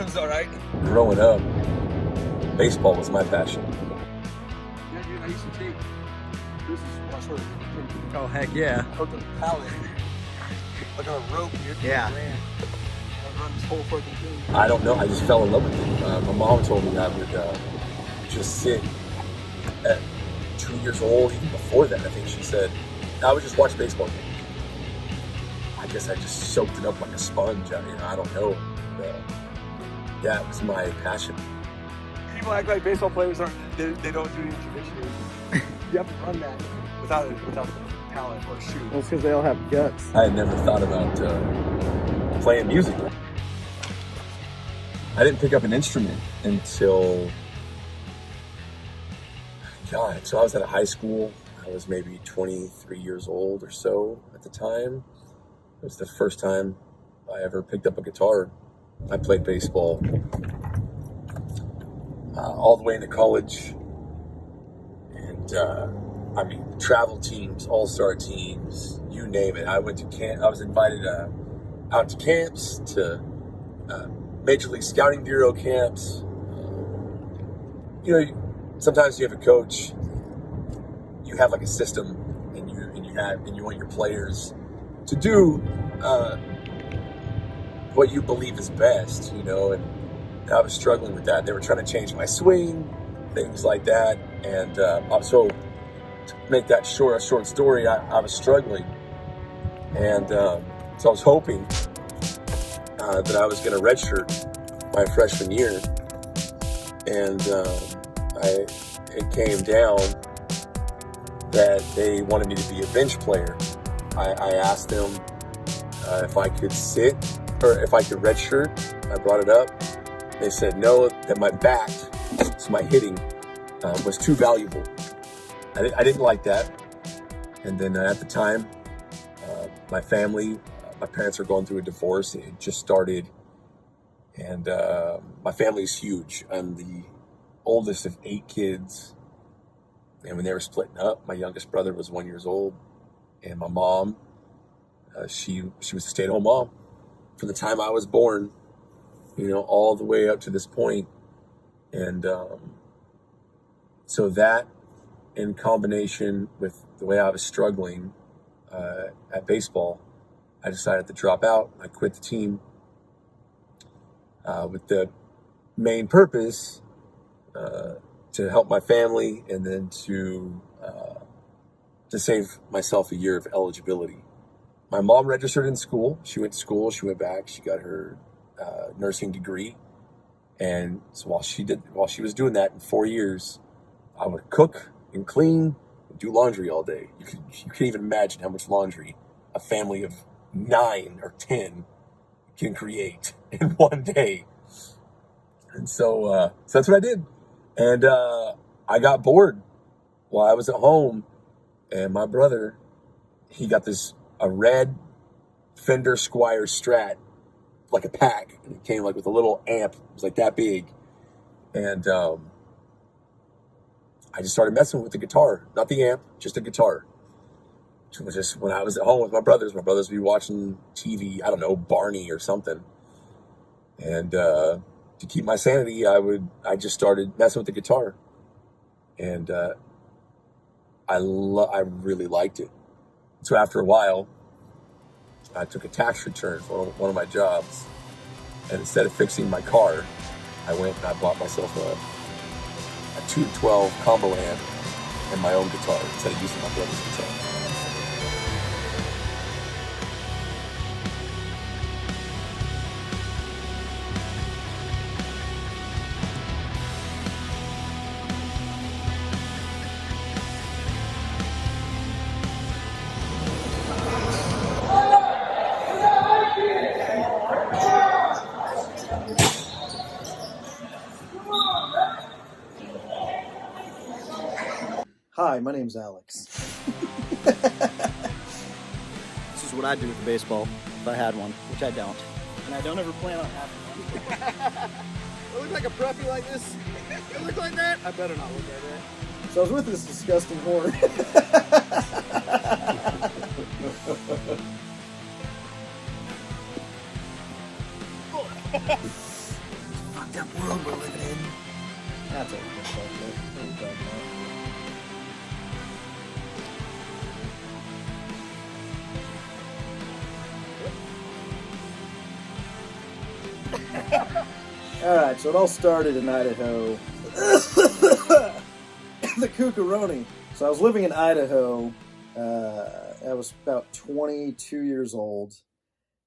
It's all right. Growing up, baseball was my passion. Yeah, dude, I used to take. This is what sort of. Oh, heck yeah. Hooked on a pallet, like on a rope. Yeah. I run this whole fucking thing. I don't know, I just fell in love with it. My mom told me I would just sit at 2 years old, even before that, I think she said, I would just watch baseball games. I guess I just soaked it up like a sponge. I don't know. That was my passion. People act like baseball players they don't do any tradition. You have to run that without talent or shoot. Well, it's because they all have guts. I had never thought about playing music. I didn't pick up an instrument until, God, so I was at a high school. I was maybe 23 years old or so at the time. It was the first time I ever picked up a guitar. I played baseball all the way into college. And, travel teams, all-star teams, you name it. I went to camp. I was invited out to camps, to Major League Scouting Bureau camps. Sometimes you have a coach. You have like a system, and you want your players to do what you believe is best. And I was struggling with that. They were trying to change my swing, things like that, and so to make that a short story, I was struggling, and so I was hoping that I was going to redshirt my freshman year, and it came down that they wanted me to be a bench player. I asked them if I could sit or if I could redshirt. I brought it up. They said no, that my bat, so my hitting, was too valuable. I didn't like that. And then at the time, my family, my parents were going through a divorce. It had just started. And my family's huge. I'm the oldest of 8 kids. And when they were splitting up, my youngest brother was 1 year old. And my mom, she was a stay-at-home mom from the time I was born, all the way up to this point. And so that, in combination with the way I was struggling at baseball, I decided to drop out. I quit the team with the main purpose to help my family and then to save myself a year of eligibility. My mom registered in school. She went to school. She went back. She got her nursing degree. And so while she was doing that in 4 years, I would cook and clean and do laundry all day. You can't even imagine how much laundry a family of 9 or 10 can create in one day. And so that's what I did. And I got bored while I was at home. And my brother, he got a red Fender Squier Strat, like a pack. And it came like with a little amp. It was like that big. And I just started messing with the guitar. Not the amp, just the guitar. It was just when I was at home with my brothers would be watching TV, I don't know, Barney or something. And to keep my sanity, I just started messing with the guitar. And I really liked it. So after a while, I took a tax return for one of my jobs. And instead of fixing my car, I went and I bought myself a 212 combo amp and my own guitar instead of using my brother's guitar. Hi, my name's Alex. This is what I'd do with a baseball if I had one, which I don't. And I don't ever plan on having one. I look like a preppy like this. I look like that. I better not look like that. So I was with this disgusting whore. fucked up world we're living in. That's what we're talking about. Alright, so it all started in Idaho. The Kookaroni. So I was living in Idaho. I was about 22 years old,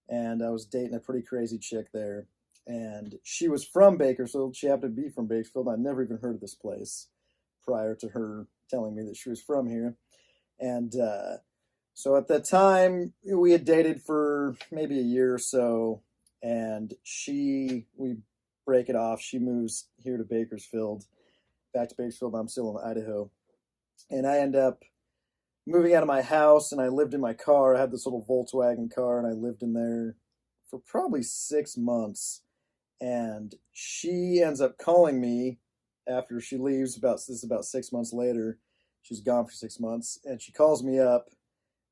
and I was dating a pretty crazy chick there. And she was from Bakersfield. She happened to be from Bakersfield. I'd never even heard of this place prior to her telling me that she was from here. And so at that time, we had dated for maybe a year or so, and we break it off. She moves here to Bakersfield, back to Bakersfield. I'm still in Idaho. And I end up moving out of my house, and I lived in my car. I had this little Volkswagen car, and I lived in there for probably 6 months. And she ends up calling me after she leaves. This is about 6 months later. She's gone for 6 months, and she calls me up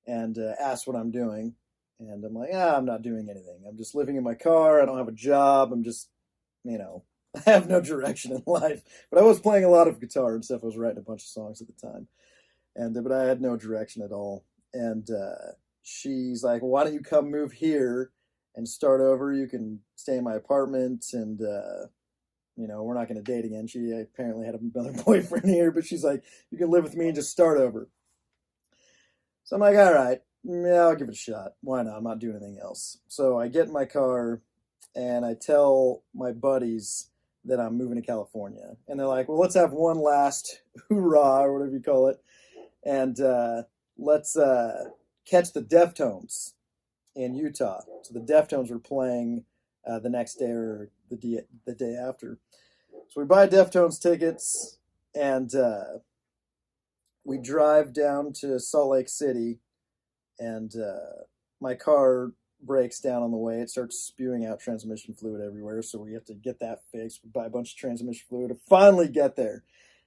and asks what I'm doing. And I'm like, I'm not doing anything. I'm just living in my car. I don't have a job. I'm just, I have no direction in life. But I was playing a lot of guitar and stuff. I was writing a bunch of songs at the time. But I had no direction at all. And she's like, well, why don't you come move here and start over? You can stay in my apartment, and we're not going to date again. She apparently had another boyfriend here, but she's like, you can live with me and just start over. So I'm like, all right, yeah, I'll give it a shot. Why not? I'm not doing anything else. So I get in my car and I tell my buddies that I'm moving to California. And they're like, well, let's have one last hoorah, or whatever you call it. And let's catch the Deftones in Utah. So the Deftones were playing the next day or the day after. So we buy Deftones tickets, and we drive down to Salt Lake City, and my car breaks down on the way. It starts spewing out transmission fluid everywhere, so we have to get that fixed. We buy a bunch of transmission fluid to finally get there.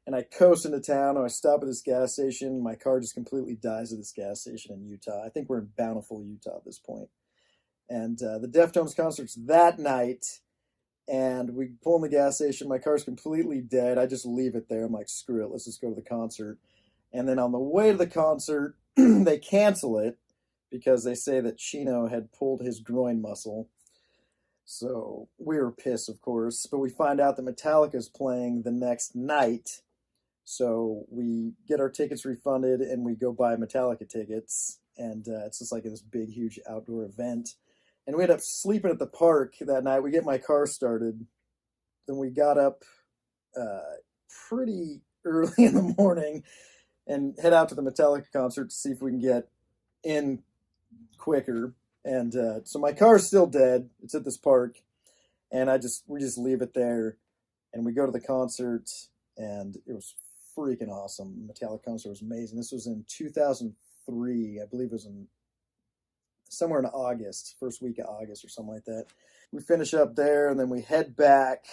And I coast into town, and I stop at this gas station. My car just completely dies at this gas station in Utah. I think we're in Bountiful, Utah at this point. And the Deftones concert's that night, and we pull in the gas station. My car's completely dead. I just leave it there. I'm like, screw it, let's just go to the concert. And then on the way to the concert, they cancel it because they say that Chino had pulled his groin muscle. So we were pissed, of course. But we find out that Metallica's playing the next night. So we get our tickets refunded, and we go buy Metallica tickets. And it's just like this big, huge outdoor event. And we end up sleeping at the park that night. We get my car started. Then we got up pretty early in the morning and head out to the Metallica concert to see if we can get in quicker. And so my car's still dead. It's at this park. And we just leave it there. And we go to the concert, and it was freaking awesome. Metallica concert was amazing. This was in 2003. I believe it was somewhere in August, first week of August or something like that. We finish up there, and then we head back,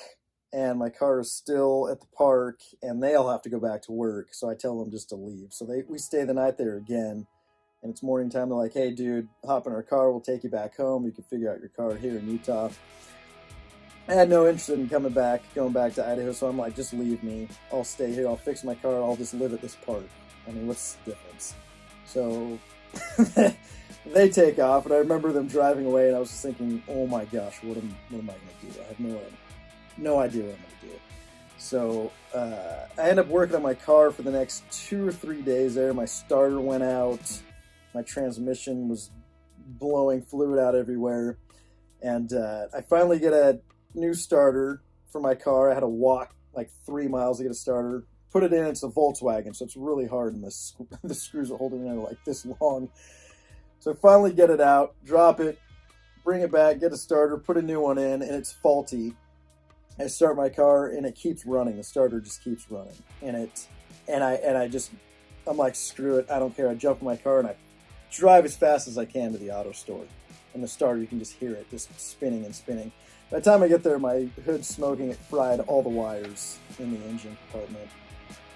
and my car is still at the park, and they all have to go back to work. So I tell them just to leave. So we stay the night there again, and it's morning time. They're like, hey, dude, hop in our car. We'll take you back home. You can figure out your car here in Utah. I had no interest in going back to Idaho, so I'm like, just leave me. I'll stay here. I'll fix my car. I'll just live at this park. I mean, what's the difference? So they take off, and I remember them driving away, and I was just thinking, oh my gosh, what am I going to do? I have no idea what I'm going to do. So I ended up working on my car for the next 2 or 3 days there. My starter went out. My transmission was blowing fluid out everywhere. And I finally get a new starter for my car. I had to walk like 3 miles to get a starter. Put it in. It's a Volkswagen, so it's really hard, and the screws are holding it in like this long. So I finally get it out, drop it, bring it back, get a starter, put a new one in, and it's faulty. I start my car, and it keeps running. The starter just keeps running, I'm like, screw it, I don't care. I jump in my car, and I drive as fast as I can to the auto store. And the starter, you can just hear it just spinning and spinning. By the time I get there, my hood's smoking. It fried all the wires in the engine compartment.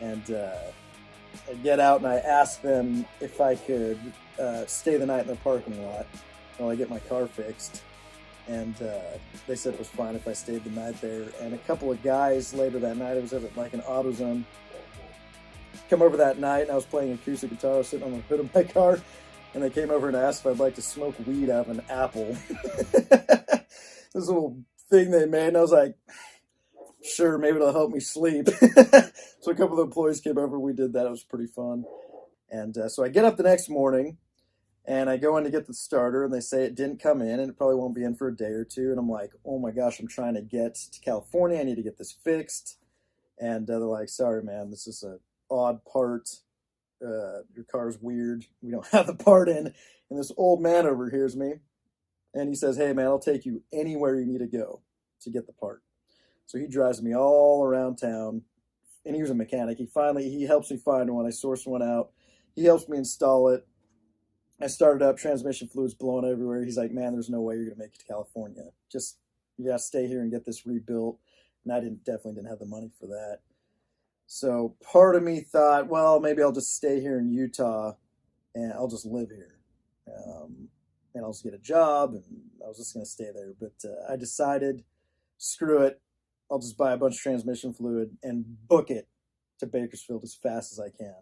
And I get out, and I ask them if I could stay the night in their parking lot while I get my car fixed. and they said it was fine if I stayed the night there. And a couple of guys later that night, I was at like an AutoZone, come over that night, and I was playing acoustic guitar. I was sitting on the hood of my car, and they came over and asked if I'd like to smoke weed out of an apple. This little thing they made, and I was like, sure, maybe it'll help me sleep. So a couple of employees came over, we did that. It was pretty fun. And so I get up the next morning, and I go in to get the starter, and they say it didn't come in, and it probably won't be in for a day or two. And I'm like, oh my gosh, I'm trying to get to California. I need to get this fixed. And they're like, sorry, man, this is an odd part. Your car's weird. We don't have the part in. And this old man overhears me, and he says, hey, man, I'll take you anywhere you need to go to get the part. So he drives me all around town, and he was a mechanic. He helps me find one. I source one out. He helps me install it. I started up, transmission fluid's blowing everywhere. He's like, man, there's no way you're going to make it to California. Just, you got to stay here and get this rebuilt. And I definitely didn't have the money for that. So part of me thought, well, maybe I'll just stay here in Utah, and I'll just live here. And I'll just get a job, and I was just going to stay there. But I decided, screw it. I'll just buy a bunch of transmission fluid and book it to Bakersfield as fast as I can.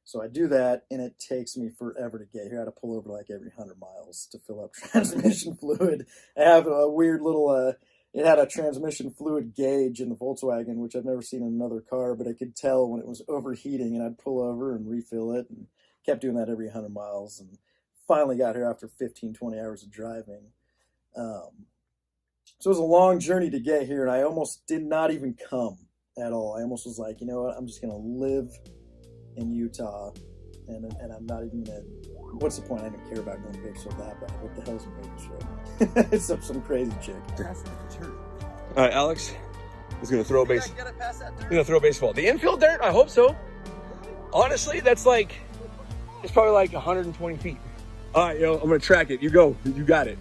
So I do that, and it takes me forever to get here. I had to pull over like every 100 miles to fill up transmission fluid. I have a weird little, it had a transmission fluid gauge in the Volkswagen, which I've never seen in another car, but I could tell when it was overheating, and I'd pull over and refill it, and kept doing that every 100 miles, and finally got here after 15, 20 hours of driving. So it was a long journey to get here, and I almost did not even come at all. I almost was like, you know what, I'm just going to live in Utah, and I'm not even going to, what's the point? I don't care about going to Bakersfield that bad. What the hell's in Bakersfield? It's some crazy chick. All right, Alex is going to throw a base. He's going to throw a baseball. The infield dirt? I hope so. Honestly, that's like, it's probably like 120 feet. All right, yo, I'm going to track it. You go. You got it.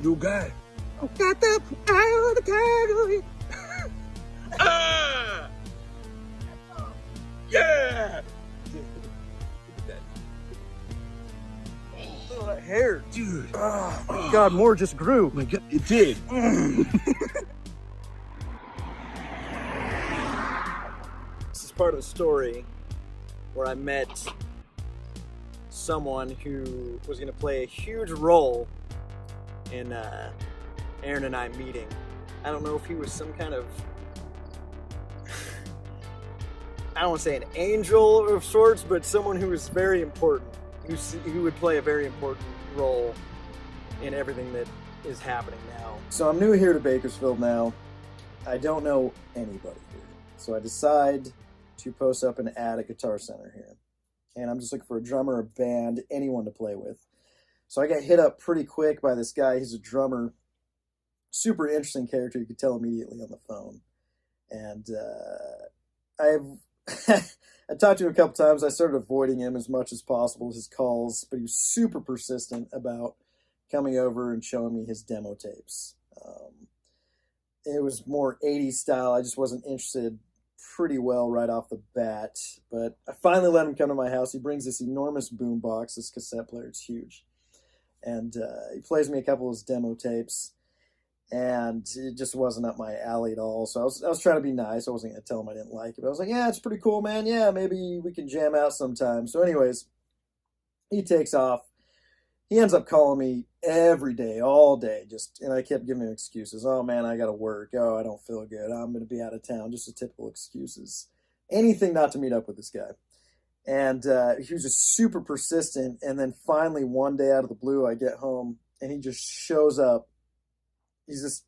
You got it. Got the eye of the tiger. Ah! Yeah! Oh, that hair. Dude. Oh, my God, more just grew. My God, it did. This is part of the story where I met someone who was going to play a huge role in Aaron and I meeting. I don't know if he was some kind of, I don't want to say an angel of sorts, but someone who was very important, who would play a very important role in everything that is happening now. So I'm new here to Bakersfield now. I don't know anybody here. So I decide to post up an ad at Guitar Center here. And I'm just looking for a drummer, a band, anyone to play with. So I got hit up pretty quick by this guy. He's a drummer. Super interesting character. You could tell immediately on the phone. And I talked to him a couple times. I started avoiding him as much as possible, his calls, but he was super persistent about coming over and showing me his demo tapes. It was more 80s style. I just wasn't interested pretty well right off the bat, but I finally let him come to my house. He brings this enormous boom box, this cassette player. It's huge. And he plays me a couple of his demo tapes, and it just wasn't up my alley at all. So I was trying to be nice. I wasn't going to tell him I didn't like it, but I was like, yeah, it's pretty cool, man. Yeah, maybe we can jam out sometime. So anyways, he takes off. He ends up calling me every day, all day, and I kept giving him excuses. Oh, man, I got to work. Oh, I don't feel good. I'm going to be out of town. Just the typical excuses. Anything not to meet up with this guy. And he was just super persistent. And then finally, one day out of the blue, I get home, and he just shows up. He's just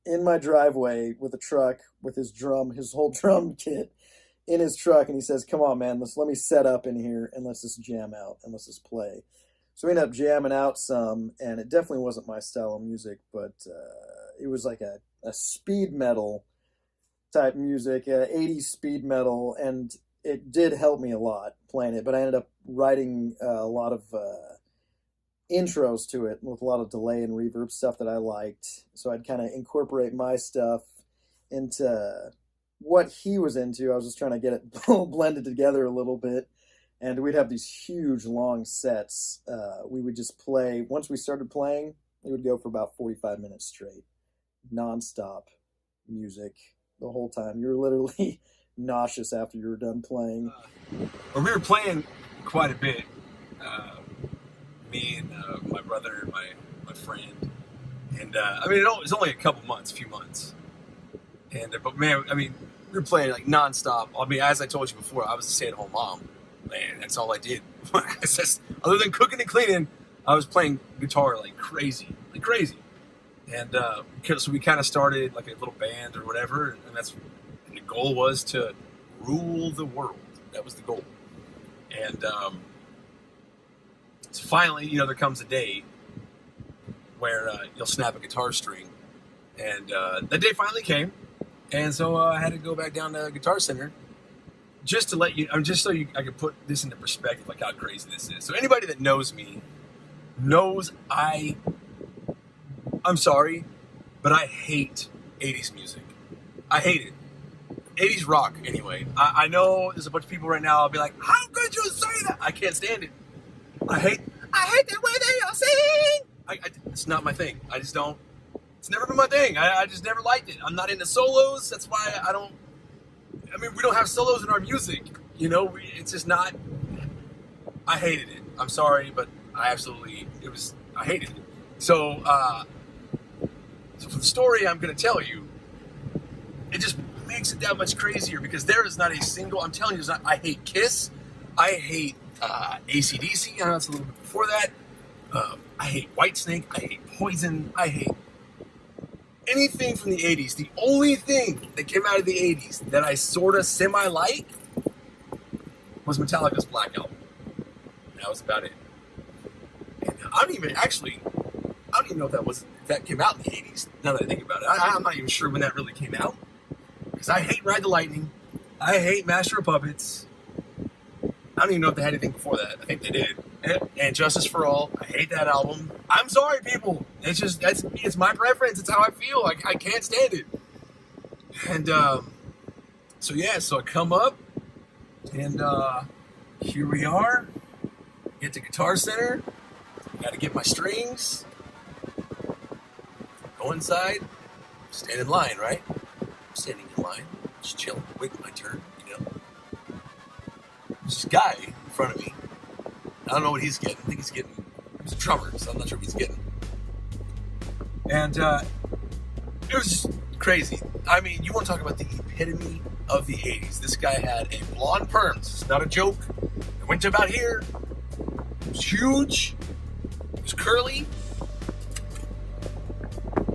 in my driveway with a truck, with his whole drum kit in his truck. And he says, come on, man, let me set up in here, and let's just jam out, and let's just play. So we ended up jamming out some, and it definitely wasn't my style of music, but it was like a speed metal type music, 80s speed metal, and it did help me a lot playing it, but I ended up writing a lot of intros to it with a lot of delay and reverb stuff that I liked, so I'd kind of incorporate my stuff into what he was into. I was just trying to get it blended together a little bit. And we'd have these huge, long sets. We would just play. Once we started playing, It would go for about 45 minutes straight, non-stop music the whole time. You were literally nauseous after you were done playing. We were playing quite a bit. Me and my brother and my friend. And I mean, it was only a few months. And but man, I mean, we were playing like nonstop. I mean, as I told you before, I was a stay-at-home mom. Man, that's all I did. Other than cooking and cleaning, I was playing guitar like crazy. And so we kind of started like a little band or whatever, and the goal was to rule the world. That was the goal. And so finally, there comes a day where you'll snap a guitar string, and that day finally came. And so I had to go back down to Guitar Center just to let you, just so I could put this into perspective, like how crazy this is. So anybody that knows me knows I'm sorry, but I hate 80s music. I hate it. 80s rock, anyway. I know there's a bunch of people right now, I'll be like, how could you say that? I can't stand it. I hate the way they all sing. It's not my thing. I just don't. It's never been my thing. I just never liked it. I'm not into solos. That's why we don't have solos in our music. It's just not. I hated it. I'm sorry, but I hated it. So for the story I'm going to tell you, it just makes it that much crazier because there is not a single, I'm telling you, I hate Kiss. I hate AC/DC. I know it's a little bit before that. I hate Whitesnake. I hate Poison. I hate anything from the 80s. The only thing that came out of the 80s that I sort of semi-like was Metallica's Black Album. That was about it. And I don't even know if that came out in the 80s, now that I think about it. I'm not even sure when that really came out. Because I hate Ride the Lightning. I hate Master of Puppets. I don't even know if they had anything before that. I think they did. And Justice for All. I hate that album. I'm sorry, people. It's my preference. It's how I feel. I can't stand it. And so I come up, and here we are. Get to Guitar Center. Got to get my strings. Go inside. Stand in line, right? I'm standing in line. Just chilling. Waiting my turn, There's this guy in front of me. I don't know what he's getting. I think he's a drummer, so I'm not sure what he's getting. And it was just crazy. I mean, you want to talk about the epitome of the 80s. This guy had a blonde perm. This is not a joke. It went to about here. It was huge. It was curly.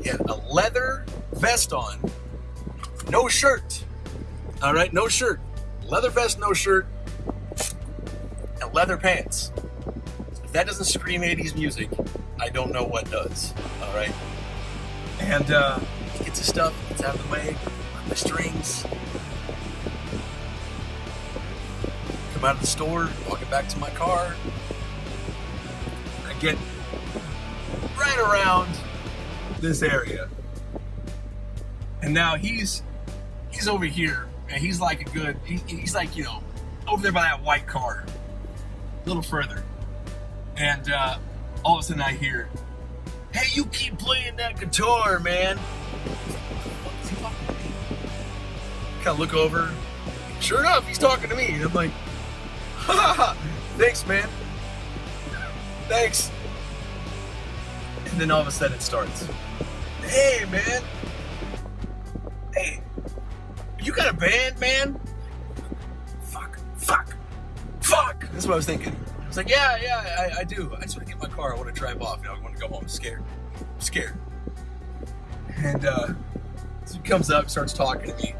He had a leather vest on. No shirt. All right, no shirt. Leather vest, no shirt. And leather pants. If that doesn't scream 80s music, I don't know what does. All right. And he gets his stuff, gets out of the way, my strings. Come out of the store, walking back to my car. I get right around this area. And now he's over here, and he's like he's like, over there by that white car. A little further. And all of a sudden I hear, hey, you keep playing that guitar, man. Kind of look over. Sure enough, he's talking to me. And I'm like, ha, thanks, man. Thanks. And then all of a sudden it starts. Hey, man. Hey, you got a band, man? Fuck. That's what I was thinking. I was like, yeah, I do. I just want to get my car. I want to drive off. I want to go home. I'm scared. And so he comes up, starts talking to me.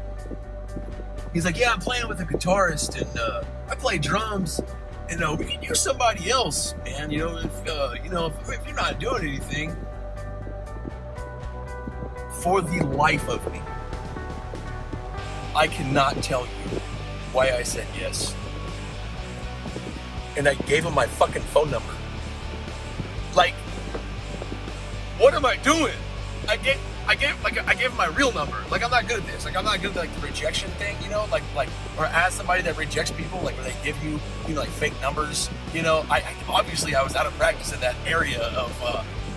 He's like, yeah, I'm playing with a guitarist, and I play drums, and we can use somebody else, man. If you're not doing anything. For the life of me, I cannot tell you why I said yes. And I gave him my fucking phone number. Like, what am I doing? I gave him my real number. Like, I'm not good at this. Like, I'm not good at the rejection thing, or as somebody that rejects people, like where they give you, fake numbers. I obviously I was out of practice in that area of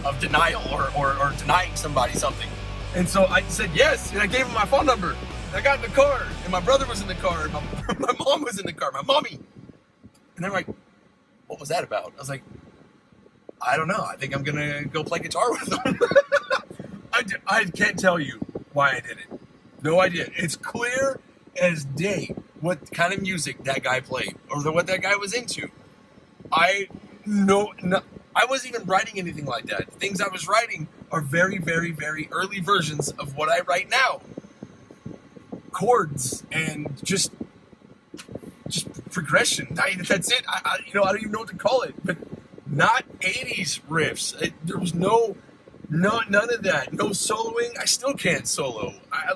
of denial or denying somebody something. And so I said yes, and I gave him my phone number. And I got in the car, and my brother was in the car, and my mom was in the car, my mommy. And they're like, what was that about? I was like, I don't know. I think I'm going to go play guitar with them. I can't tell you why I did it. No idea. It's clear as day what kind of music that guy played or what that guy was into. I wasn't even writing anything like that. The things I was writing are very, very, very early versions of what I write now. Chords and just progression. That's it. I don't even know what to call it, but not 80s riffs. There was none of that. No soloing. I still can't solo. I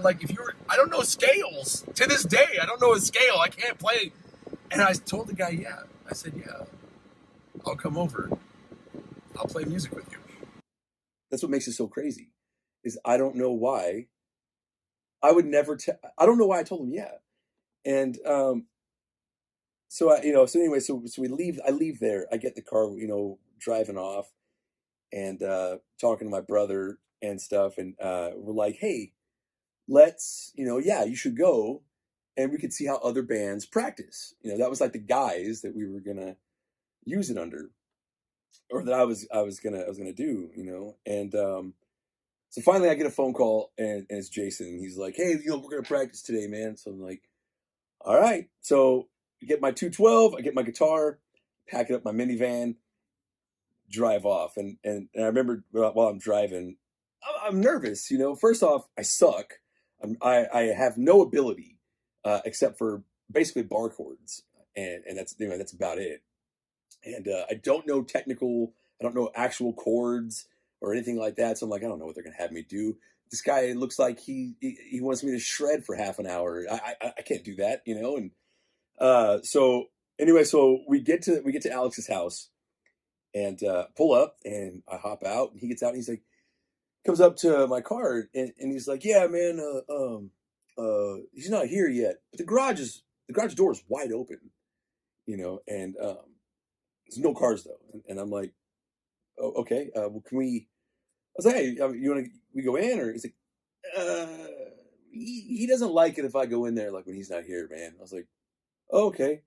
don't know scales. To this day, I don't know a scale. I can't play. And I told the guy, yeah. I said, yeah, I'll come over. I'll play music with you. That's what makes it so crazy, is I don't know why. I would never I don't know why I told him yeah. And so we leave. I leave there. I get in the car, driving off, and talking to my brother and stuff, and we're like, hey, let's, you should go, and we could see how other bands practice. That was like the guys that we were gonna use it under, or that I was gonna do, and so finally I get a phone call, and it's Jason. He's like, hey, we're gonna practice today, man. So I'm like, all right. So I get my 212, I get my guitar, pack it up my minivan, drive off. And I remember while I'm driving, I'm nervous, First off, I suck. I have no ability except for basically bar chords, and that's about it. And I don't know actual chords or anything like that. So I'm like, I don't know what they're gonna have me do. This guy looks like he wants me to shred for half an hour. I can't do that, And so anyway, so we get to Alex's house, and pull up, and I hop out, and he gets out, and he's like, comes up to my car, and he's like, yeah, man, he's not here yet, but the garage door is wide open, and there's no cars though, and I'm like, oh, okay, well, can we? I was like, hey, we go in, or he's like, he doesn't like it if I go in there like when he's not here, man. I was like, oh, okay.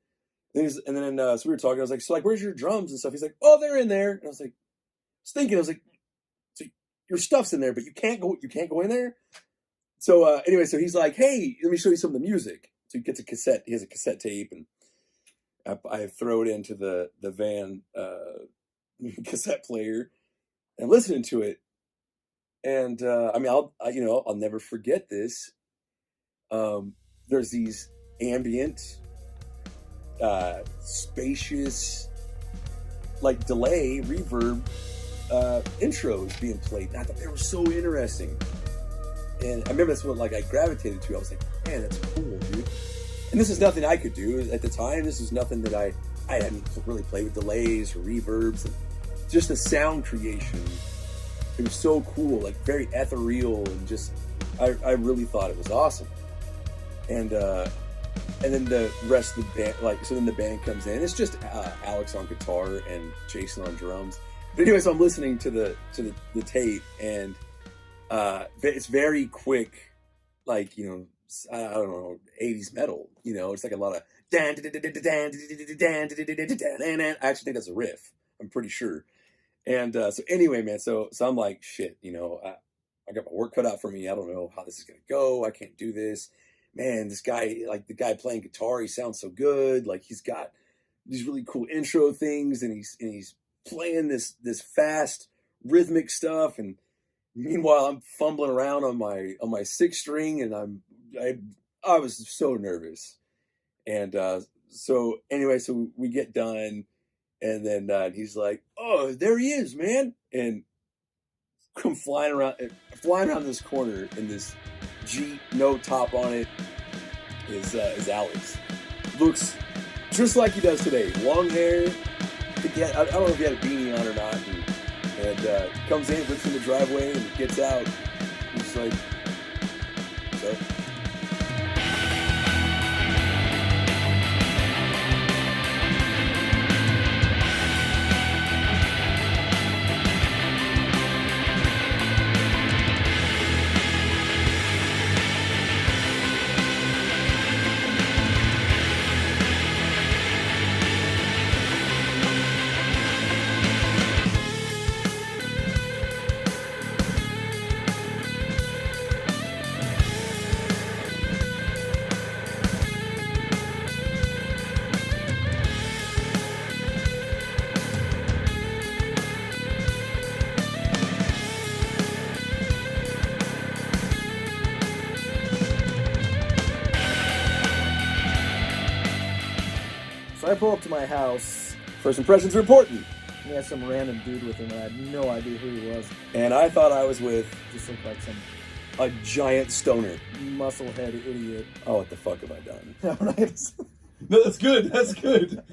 So we were talking. I was like, so where's your drums and stuff? He's like, oh, they're in there. And I was like, I was like, so your stuff's in there, but you can't go in there. So anyway, so he's like, hey, let me show you some of the music. So he gets a cassette. He has a cassette tape, and I throw it into the van cassette player and listening to it. And I'll never forget this. There's these ambient, spacious, delay, reverb intros being played. And I thought they were so interesting. And I remember that's what I gravitated to. I was like, man, that's cool, dude. And this is nothing I could do at the time. This is nothing that I hadn't really played with delays or reverbs. And just the sound creation. It was so cool, very ethereal, and just I really thought it was awesome. And then the rest of the band, so then the band comes in. It's just Alex on guitar and Jason on drums. But anyway, so I'm listening to the tape, and it's very quick, I don't know, 80s metal. It's a lot of I actually think that's a riff. I'm pretty sure. And so anyway, man, so I'm like, shit, I got my work cut out for me. I don't know how this is gonna go. I can't do this. Man, this guy, the guy playing guitar, he sounds so good. He's got these really cool intro things, and he's playing this fast rhythmic stuff. And meanwhile, I'm fumbling around on my sixth string, and I was so nervous. And so anyway, so we get done. And then he's like, "Oh, there he is, man!" And come flying around this corner in this Jeep, no top on it, is Alex. Looks just like he does today. Long hair. I don't know if he had a beanie on or not. And comes in, looks in the driveway, and gets out. He's like, "So." I pull up to my house. First impressions are important. He had some random dude with him, and I had no idea who he was. And I thought I was with Just looked like some a giant stoner. musclehead idiot. Oh, what the fuck have I done? I'm not gonna say- No, that's good. That's good.